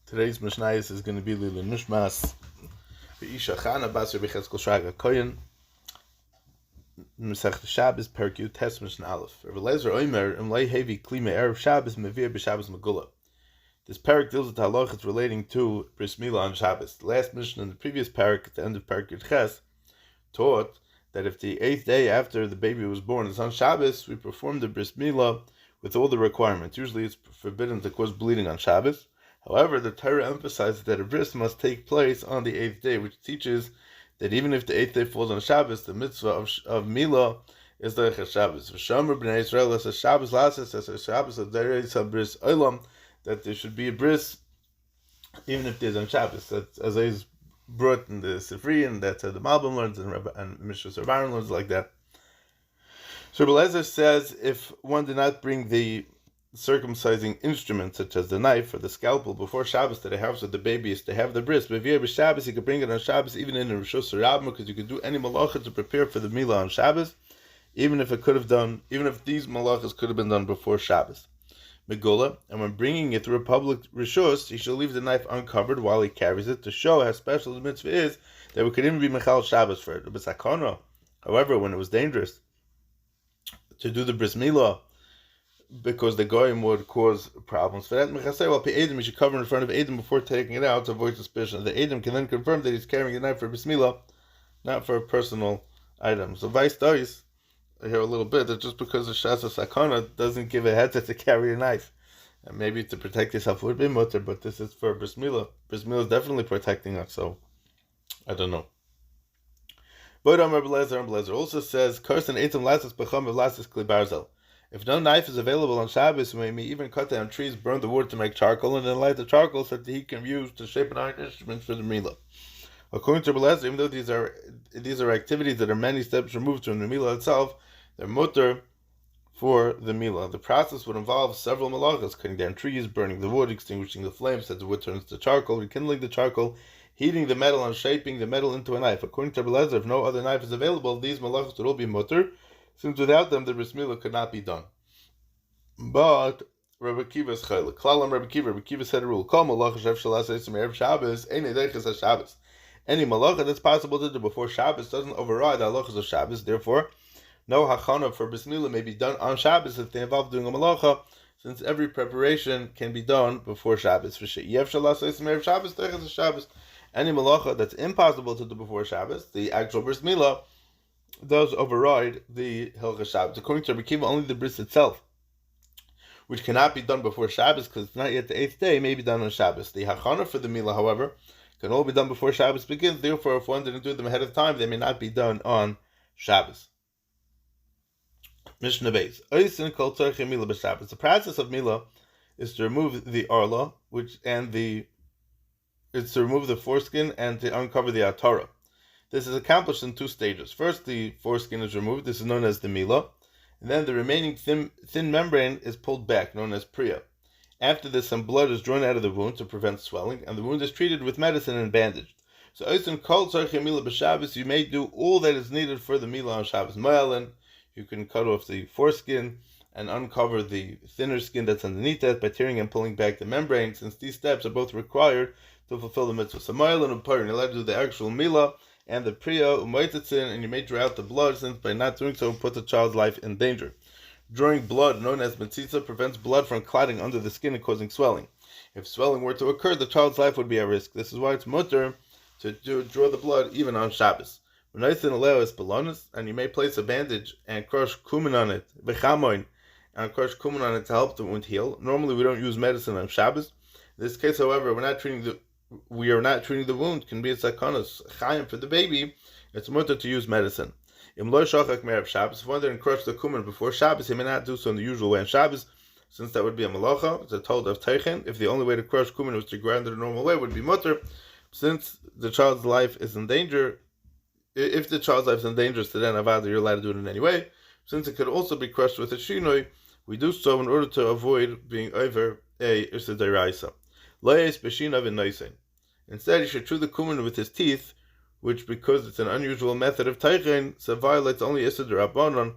Today's Mishnayos is going to be Lilin Mishmas V'isha Chana Basar B'Cheskel Shraga Koyen Mesech Shabbos Perkyu Tes Mishnah Aleph. Rabbi Lezer Omer Imlei Hevi Klima Erev Shabbos Mevir B'Shabbos Megula. This parak deals with halachas relating to bris milah on Shabbos. The last Mishnah in the previous parak, at the end of parak Yud Ches, taught that if the 8th day after the baby was born is on Shabbos, we perform the bris milah with all the requirements. Usually it's forbidden to cause bleeding on Shabbos. However, the Torah emphasizes that a bris must take place on the 8th day, which teaches that even if the 8th day falls on Shabbos, the mitzvah of milah is the Shabbos. V'shamar b'nei Yisrael as a Shabbos lasis, as a Shabbos of Deirei bris olam, that there should be a bris even if there's on Shabbos. That's as is brought in the Sifri, and that's how the Malbim learns, and Mishra Sarvaran learns like that. So Rabbi Lezer says if one did not bring the circumcising instrument, such as the knife or the scalpel, before Shabbos to the house of the baby is to have the bris. But if Shabbos, you could bring it on Shabbos, even in a Rishus Rabbah, because you could do any malacha to prepare for the milah on Shabbos, even if these malachas could have been done before Shabbos. Megula, and when bringing it through a public rishus, he shall leave the knife uncovered while he carries it to show how special the mitzvah is that we could even be mechal Shabbos for it. But sakana, however, when it was dangerous to do the bris milah, because the goyim would cause problems. For that, mechasei while Edim, he should cover in front of Edim before taking it out to avoid suspicion. The Edim can then confirm that he's carrying the knife for bris milah, not for a personal item. So vice does. I hear a little bit that just because the Shasa Sakana doesn't give a heter to carry a knife. And maybe to protect yourself would be mutter, but this is for bris milah. Bris milah is definitely protecting us, so I don't know. But Rabbi Lezer also says, Karsan etam lasas b'cham v'lasas kli barzel. If no knife is available on Shabbos, we may even cut down trees, burn the wood to make charcoal, and then light the charcoal so that he can use to shape an iron instrument for the milah. According to Rabbi Lezer, even though these are activities that are many steps removed from the milah itself, they're mutter for the milah. The process would involve several malachas: cutting down trees, burning the wood, extinguishing the flames as the wood turns to charcoal, rekindling the charcoal, heating the metal, and shaping the metal into a knife. According to Rabbi Lezer, if no other knife is available, these malachas would all be mutter, since without them the bris milah could not be done. But Rabbi Kiva is chaylik. Klalam Rabbi Kiva said a rule: Kol malacha shev shalas esim erev Shabbos einei deiches haShabbos. Any malacha that's possible to do before Shabbos doesn't override the halachas of Shabbos. Therefore, no hachana for bris milah may be done on Shabbos if they involve doing a malacha, since every preparation can be done before Shabbos. Any malacha that's impossible to do before Shabbos, the actual bris milah, does override the hilchas Shabbos. According to Rabbi Kiva, only the bris itself, which cannot be done before Shabbos because it's not yet the 8th day, may be done on Shabbos. The hachana for the milah, however, can all be done before Shabbos begins. Therefore, if one didn't do them ahead of time, they may not be done on Shabbos. Mishnah Beis. The process of milah is to remove the arla, it's to remove the foreskin and to uncover the atara. This is accomplished in 2 stages. First, the foreskin is removed. This is known as the milah, and then the remaining thin membrane is pulled back, known as priya. After this, some blood is drawn out of the wound to prevent swelling, and the wound is treated with medicine and bandaged. So, you may do all that is needed for the milah on Shabbos. Ma'alin, you can cut off the foreskin and uncover the thinner skin that's underneath that by tearing and pulling back the membrane, since these steps are both required to fulfill the mitzvah. So ma'alin u'parin, you're allowed to do the actual milah and the priya u'moitetzin, and you may draw out the blood, since by not doing so, put the child's life in danger. Drawing blood, known as metzitza, prevents blood from clotting under the skin and causing swelling. If swelling were to occur, the child's life would be at risk. This is why it's mutter to draw the blood even on Shabbos. And you may place a bandage and crush kumin on it, and crush kumin on it to help the wound heal. Normally, we don't use medicine on Shabbos. In this case, however, we are not treating the wound. Can be a sakanas chayim for the baby. It's mutter to use medicine. If one didn't crush the kumin before Shabbos, he may not do so in the usual way on Shabbos, since that would be a malacha. It's a told of teichen. If the only way to crush kumin was to grind it the normal way, it would be mutter, since the child's life is in danger. If the child's life is in danger, so then avada, you're allowed to do it in any way. Since it could also be crushed with a shinoi, we do so in order to avoid being over a issa deraisa. Loyes b'shinav in noisein. Instead, he should chew the kumin with his teeth, which, because it's an unusual method of teichen, so violates only issa derabanan,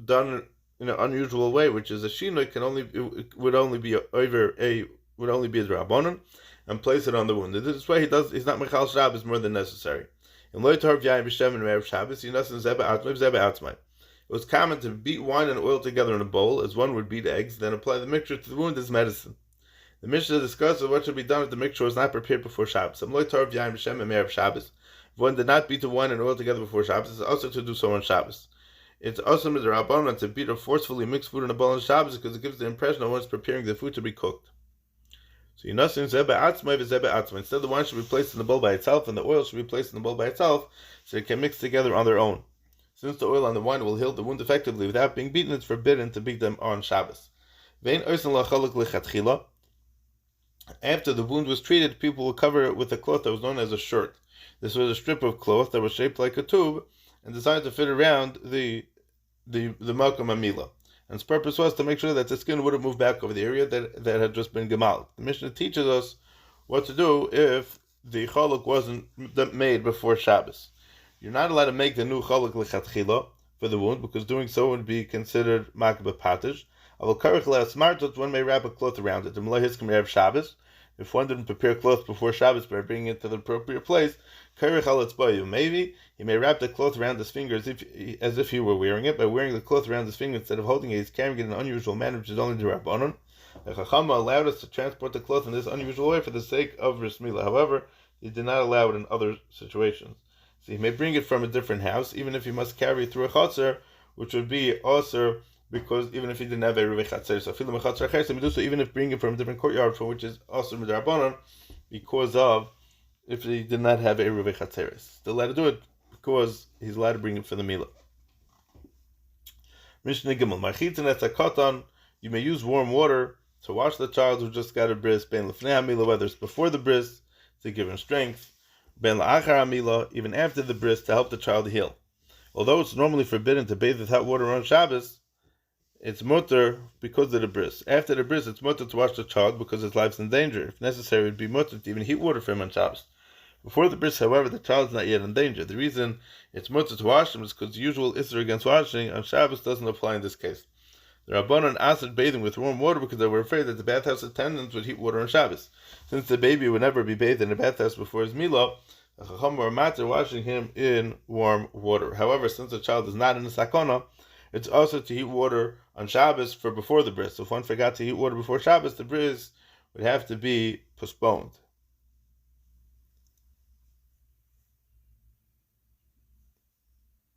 done in an unusual way, which is a shinoi would only be over a would only be the Rabbanon, and place it on the wound. This way he's not Mechal Shabbos more than necessary. In Lo Yitarv Yain B'Shem and Erev Shabbos, it was common to beat wine and oil together in a bowl, as one would beat eggs, then apply the mixture to the wound as medicine. The Mishnah discusses what should be done if the mixture was not prepared before Shabbos. If one did not beat the wine and oil together before Shabbos, it's also to do so on Shabbos. It's also midrabanan to beat or forcefully mix food in a bowl on Shabbos because it gives the impression that one is preparing the food to be cooked. So instead the wine should be placed in the bowl by itself and the oil should be placed in the bowl by itself so it can mix together on their own. Since the oil and the wine will heal the wound effectively without being beaten, it's forbidden to beat them on Shabbos. After the wound was treated, people will cover it with a cloth that was known as a shirt. This was a strip of cloth that was shaped like a tube and designed to fit around the Malkam Amila. And its purpose was to make sure that the skin wouldn't move back over the area that had just been gemal. The Mishnah teaches us what to do if the chaluk wasn't made before Shabbos. You're not allowed to make the new chaluk lechatchila for the wound because doing so would be considered makbeh patish. One may wrap a cloth around it. If one didn't prepare cloth before Shabbos by bringing it to the appropriate place, maybe he may wrap the cloth around his finger as if he were wearing it. By wearing the cloth around his finger instead of holding it, he's carrying it in an unusual manner, which is only the Rabbanon. The Chachama allowed us to transport the cloth in this unusual way for the sake of Bris Milah. However, he did not allow it in other situations. So he may bring it from a different house, even if he must carry it through a chotzer, which would be also because even if he didn't have a Ruvei Chatzer, so even if bringing it from a different courtyard, from which is also Midrabanan, because of if he did not have a Ruvei Chatzer, still allowed to do it because he's allowed to bring it for the Milah. Mishnah Gimel, Machitzin Etzakatan, you may use warm water to wash the child who just got a bris, Ben Lefnei HaMilah, whether it's before the bris to give him strength, Ben La'achar HaMilah, even after the bris to help the child heal. Although it's normally forbidden to bathe with hot water on Shabbos, it's mutter because of the bris. After the bris, it's mutter to wash the child because his life's in danger. If necessary, it would be mutter to even heat water for him on Shabbos. Before the bris, however, the child is not yet in danger. The reason it's mutter to wash him is because the usual issur against washing on Shabbos doesn't apply in this case. The Rabbanan asked bathing with warm water because they were afraid that the bathhouse attendants would heat water on Shabbos. Since the baby would never be bathed in a bathhouse before his milah, the Chacham were matter washing him in warm water. However, since the child is not in a sakona, it's also to heat water on Shabbos for before the bris. So if one forgot to heat water before Shabbos, the bris would have to be postponed.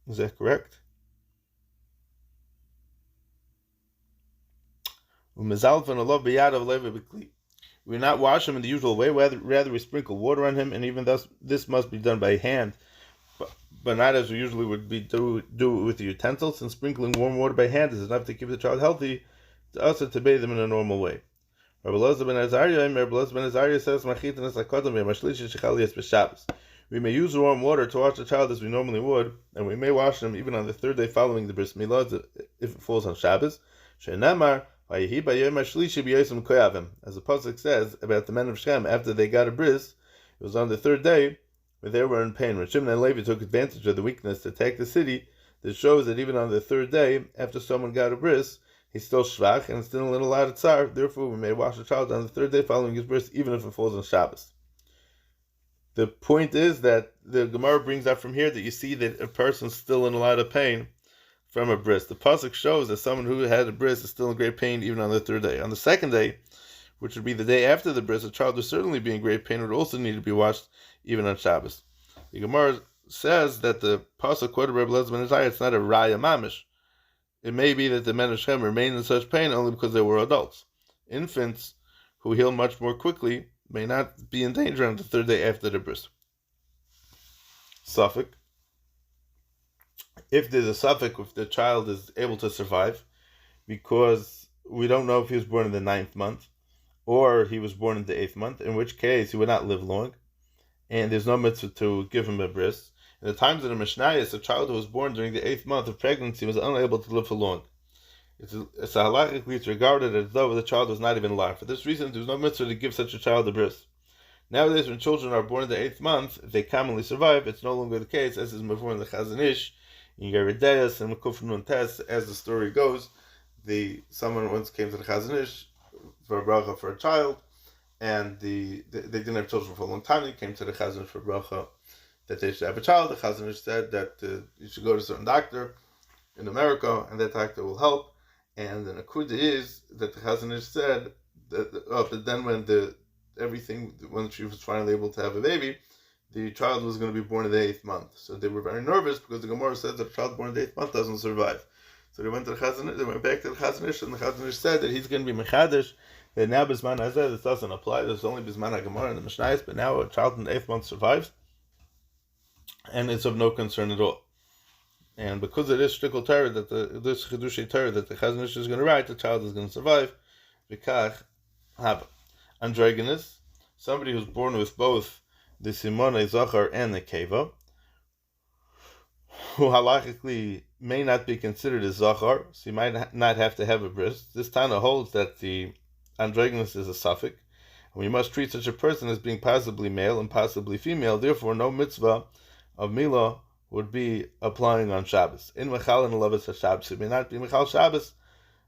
Is that correct? We not wash him in the usual way, rather we sprinkle water on him, and even thus this must be done by hand, but not as we usually would do it with the utensils, and sprinkling warm water by hand is enough to keep the child healthy, to also to bathe him in a normal way. Rabbi Elazar ben Azariah says, we may use warm water to wash the child as we normally would, and we may wash him even on the third day following the bris milah if it falls on Shabbos. As the pasuk says about the men of Shem, after they got a bris, it was on the third day where they were in pain. When Shimon and Levi took advantage of the weakness to attack the city, this shows that even on the third day, after someone got a bris, he's still shvach and still in a lot of tsar. Therefore, we may wash a child on the third day following his bris, even if it falls on Shabbos. The point is that the Gemara brings out from here that you see that a person's still in a lot of pain from a bris. The pasuk shows that someone who had a bris is still in great pain even on the third day. On the second day, which would be the day after the bris, a child would certainly be in great pain, would also need to be washed even on Shabbos. The Gemara says that the pasuk quoted Rabbi Elazar ben Azariah, it's not a raya mamish. It may be that the men of Shem remain in such pain only because they were adults. Infants who heal much more quickly may not be in danger on the third day after the bris. Suffix. If there's a suffix, if the child is able to survive, because we don't know if he was born in the 9th month, or he was born in the 8th month, in which case he would not live long, and there's no mitzvah to give him a bris. In the times of the Mishnayos, a child who was born during the 8th month of pregnancy was unable to live for long. It's halachically it's regarded as though the child was not even alive. For this reason, there's no mitzvah to give such a child a bris. Nowadays, when children are born in the 8th month, if they commonly survive, it's no longer the case, as is before in the Chazon Ish, in Yeridayas and Mekuf Nun Tes. As the story goes, someone once came to the Chazon Ish for a bracha for a child, and they didn't have children for a long time. They came to the Chazon for bracha that they should have a child. The Chazon said that you should go to a certain doctor in America, and that doctor will help. And the Nakuda is that the Chazon said that then when she was finally able to have a baby, the child was going to be born in the 8th month. So they were very nervous because the Gemara said that a child born in the 8th month doesn't survive. So they went back to the Chazon, and the Chazon said that he's going to be Mechadish, that now Bisman Hazeh, this doesn't apply, there's only Bisman HaGemara and the Mishnayos, but now a child in the 8th month survives, and it's of no concern at all. And because it is shtickle Torah, this Chidushei Torah that the Chazon is going to write, the child is going to survive. Vikach Haba. Androgynous, somebody who's born with both the Simone Zachar and the Keva, who halachically may not be considered a Zachar, so he might not have to have a bris. This Tana holds that the androgynous is a suffix, and we must treat such a person as being possibly male and possibly female. Therefore, no mitzvah of Milah would be applying on Shabbos. In Mechal and Levis HaShabbos, it may not be Mechal Shabbos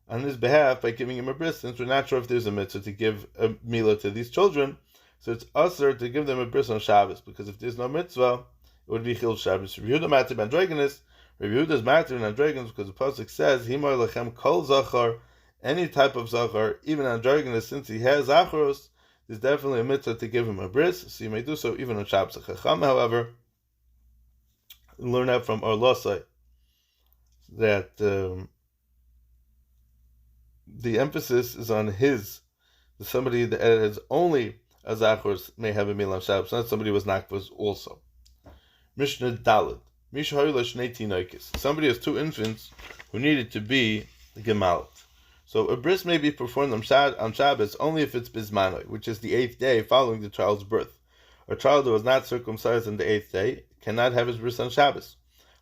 on his behalf by giving him a bris, since we're not sure if there's a mitzvah to give a Milah to these children, so it's usher to give them a bris on Shabbos, because if there's no mitzvah, it would be Chil Shabbos. Rabbi Yehuda matter androgynous. Rabbi Yehuda's matter in androgynous because the pasuk says, "Himar lechem kol zachar," any type of zachar, even androgynous, since he has acharos, there's definitely a mitzvah to give him a bris. So you may do so even on Shabbos. Chacham, however, learn out from Arlosai that the emphasis is on somebody that has only a zacharos may have a meal on Shabbos, not somebody who was nakvas also. Mishnah Daled. Somebody has 2 infants who needed to be gemalit. So a bris may be performed on Shabbos only if it's bismanoi, which is the 8th day following the child's birth. A child who was not circumcised on the 8th day cannot have his bris on Shabbos.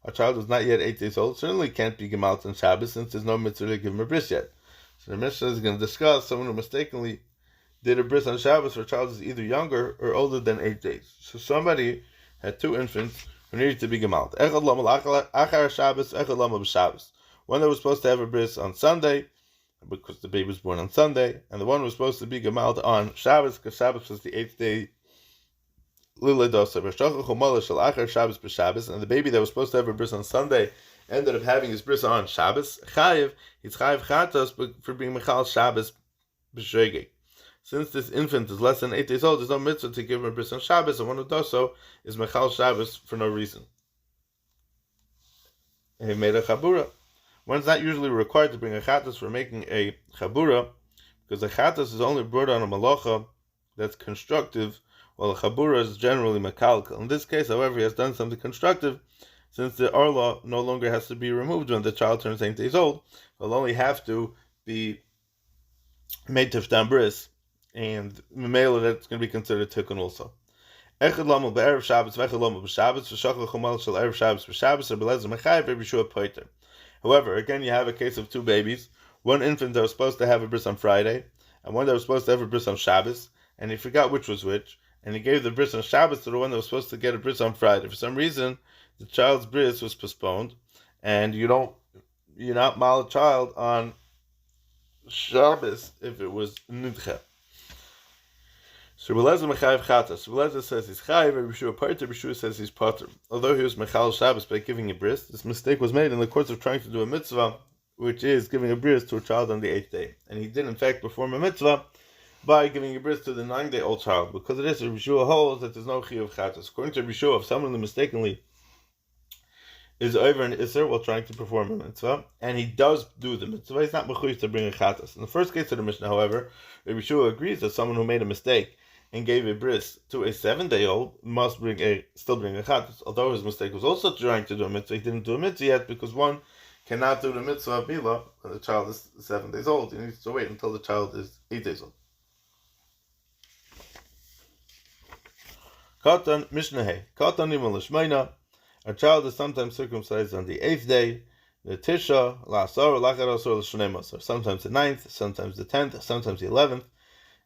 A child who is not yet 8 days old certainly can't be gemalit on Shabbos, since there's no mitzvah to give him a bris yet. So the Mishnah is going to discuss someone who mistakenly did a bris on Shabbos for a child who is either younger or older than 8 days. So somebody had 2 infants who needed to be gemalt. One that was supposed to have a bris on Sunday, because the baby was born on Sunday, and the one was supposed to be gemalt on Shabbos, because Shabbos was the 8th day. And the baby that was supposed to have a bris on Sunday ended up having his bris on Shabbos. He's chayiv chatos for being mechal Shabbos b'shegeg. Since this infant is less than 8 days old, there's no mitzvah to give him a bris on Shabbos, and one who does so is mechal Shabbos for no reason. He made a chabura. One's not usually required to bring a chatas for making a chabura, because a chatas is only brought on a malacha that's constructive, while a chabura is generally mekalkal. In this case, however, he has done something constructive, since the arla no longer has to be removed when the child turns 8 days old. It'll only have to be made tiftam bris, and memela that's going to be considered tikkun also. Echad lamu be'erev Shabbos, v'echad lamu b'Shabbos, v'shachal chumal shel erev Shabbos b'Shabbos, or b'lezer mechayev, Rabbi Yeshua poiter. However, again, you have a case of 2 babies, one infant that was supposed to have a bris on Friday, and one that was supposed to have a bris on Shabbos, and he forgot which was which, and he gave the bris on Shabbos to the one that was supposed to get a bris on Friday. For some reason, the child's bris was postponed, and you're not mal a child on Shabbos if it was nidcha. So Rebelezer mechayev chatas. Rebelezer says he's chayev, Rabbi Yeshua poiter, Rabbi Yeshua says he's potter. Although he was mechal Shabbos by giving a bris, this mistake was made in the course of trying to do a mitzvah, which is giving a bris to a child on the 8th day. And he did in fact perform a mitzvah by giving a bris to the 9-day-old child. Because of this, Rabbi Yeshua holds that there's no chiyuv chatas. According to Rabbi Yeshua, if someone mistakenly is over an Isser while trying to perform a mitzvah, and he does do the mitzvah, he's not mechuyev to bring a chatas. In the first case of the Mishnah, however, Rabbi Yeshua agrees that someone who made a mistake and gave a bris to a 7-day-old must still bring a chatas. Although his mistake was also trying to do a mitzvah, he didn't do a mitzvah yet, because one cannot do the mitzvah of Milah when the child is 7 days old. He needs to wait until the child is 8 days old. Katan Mishnah Katan Nimal Lishmeina. A child is sometimes circumcised on the 8th day, the Tisha, La'asar, La'charasar, L'Shneimos, sometimes the 9th, sometimes the 10th, sometimes the 11th,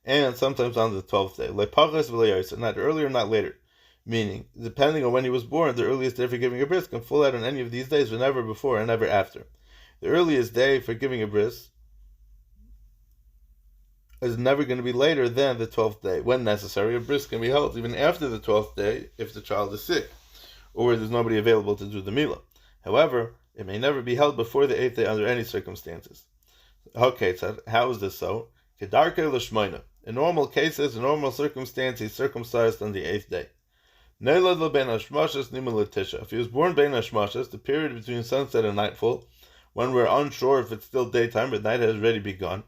and sometimes on the 12th day. Le'pachas v'le'yosef, not earlier, not later. Meaning, depending on when he was born, the earliest day for giving a bris can fall out on any of these days, but never before and never after. The earliest day for giving a bris is never going to be later than the 12th day. When necessary, a bris can be held even after the 12th day if the child is sick, or there's nobody available to do the milah. However, it may never be held before the 8th day under any circumstances. Okay, so how is this so? Kedarke l'shmoina. In normal cases, in normal circumstances, he's circumcised on the 8th day. Neilad ben hashmashas nimel tisha. If he was born ben hashmashas, the period between sunset and nightfall, when we're unsure if it's still daytime but night has already begun,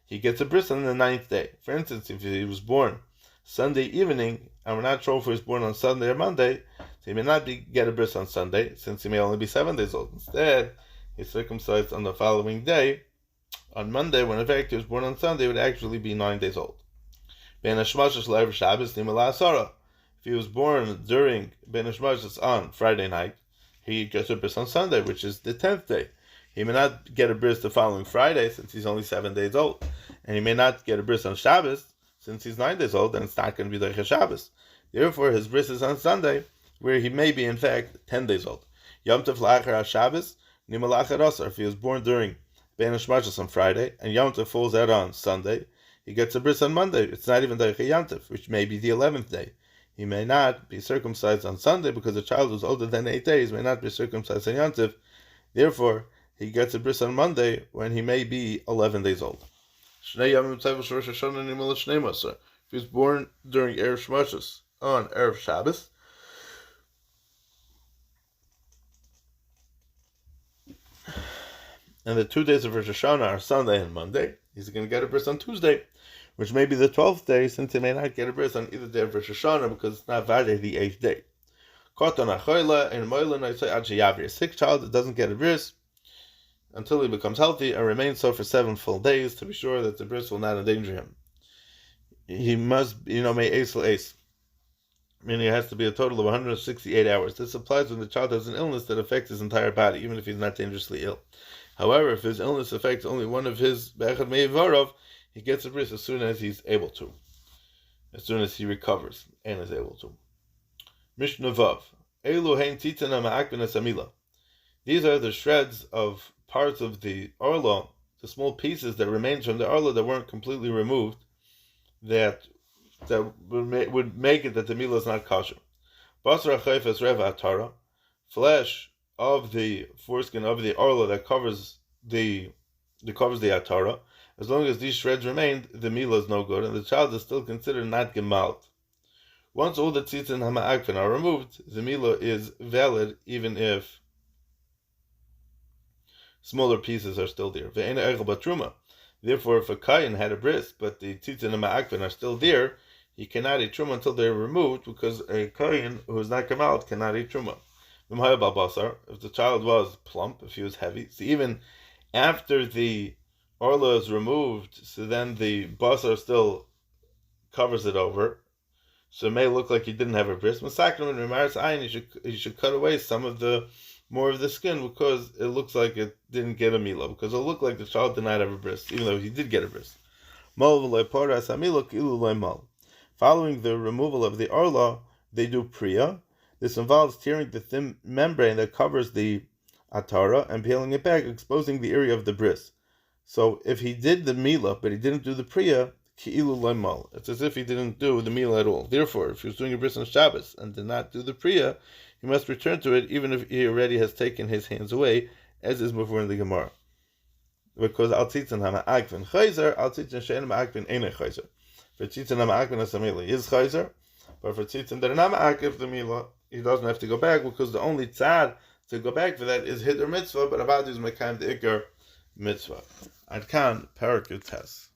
he gets a bris on the 9th day. For instance, if he was born Sunday evening, and we're not sure if he was born on Sunday or Monday, so he may not get a bris on Sunday, since he may only be 7 days old. Instead, he's circumcised on the following day, on Monday, when in fact he was born on Sunday, he would actually be 9 days old. Ben hashmashas l'erev Shabbos nimel asara. If he was born during Ben hashmashas on Friday night, he gets a bris on Sunday, which is the 10th day. He may not get a bris the following Friday, since he's only 7 days old. And he may not get a bris on Shabbos, since he's 9 days old, and it's not going to be like a Shabbos. Therefore, his bris is on Sunday, where he may be, in fact, 10 days old. Yom Tov la'achar Shabbos, nimel achar asar. If he was born during Ben hashmashas on Friday, and Yom Tov falls out on Sunday, he gets a bris on Monday. It's not even Derech Yom Tov, which may be the 11th day. He may not be circumcised on Sunday, because the child who's older than 8 days may not be circumcised on Yom Tov. Therefore, he gets a bris on Monday when he may be 11 days old. If he was born during Erev Shmashos on Erev Shabbos, and the 2 days of Rosh Hashanah are Sunday and Monday, he's going to get a bris on Tuesday, which may be the 12th day, since he may not get a bris on either day of Rosh Hashanah, because it's not Vade the 8th day. A sick child that doesn't get a bris until he becomes healthy and remains so for 7 full days, to be sure that the bris will not endanger him. He must, may ace, meaning it has to be a total of 168 hours. This applies when the child has an illness that affects his entire body, even if he's not dangerously ill. However, if his illness affects only one of his be'echad me'ivarov, he gets a bris as soon as he's able to, as soon as he recovers and is able to. Mishnah Vav. Elu hein tzitzana ma'ak ben asamila. These are the shreds of parts of the arla, the small pieces that remained from the arla that weren't completely removed, that would make it that the milah is not kosher. Basra chayfes reva atara, flesh of the foreskin of the arla that covers the atara. As long as these shreds remained, the milah is no good, and the child is still considered not gemalt. Once all the tzitzin hama'akfen are removed, the milah is valid even if smaller pieces are still there. Therefore, if a kayin had a bris, but the tzitzin and ma'akvin are still there, he cannot eat truma until they're removed, because a kayin who is not gemalt cannot eat truma. If the child was plump, if he was heavy, so even after the orla is removed, so then the basar still covers it over, so it may look like he didn't have a bris. He should cut away some of the more of the skin, because it looks like it didn't get a milah, because it'll look like the child did not have a bris, even though he did get a bris. Following the removal of the arla, they do priya. This involves tearing the thin membrane that covers the atara and peeling it back, exposing the area of the bris. So if he did the milah, but he didn't do the priya, it's as if he didn't do the milah at all. Therefore, if he was doing a bris on Shabbos and did not do the priya, he must return to it, even if he already has taken his hands away, as is before in the Gemara. Because al tzitzin ha'ma'akvin chayzer, al tzitzin she'en ma'akvin einay chayzer. For tzitzin ha'ma'akvin asamila is chayzer, but for tzitzin that are not ma'akv the milah, he doesn't have to go back, because the only tzad to go back for that is hiddur mitzvah, but about is mekayim the ikar mitzvah. Ad kan parakut tes.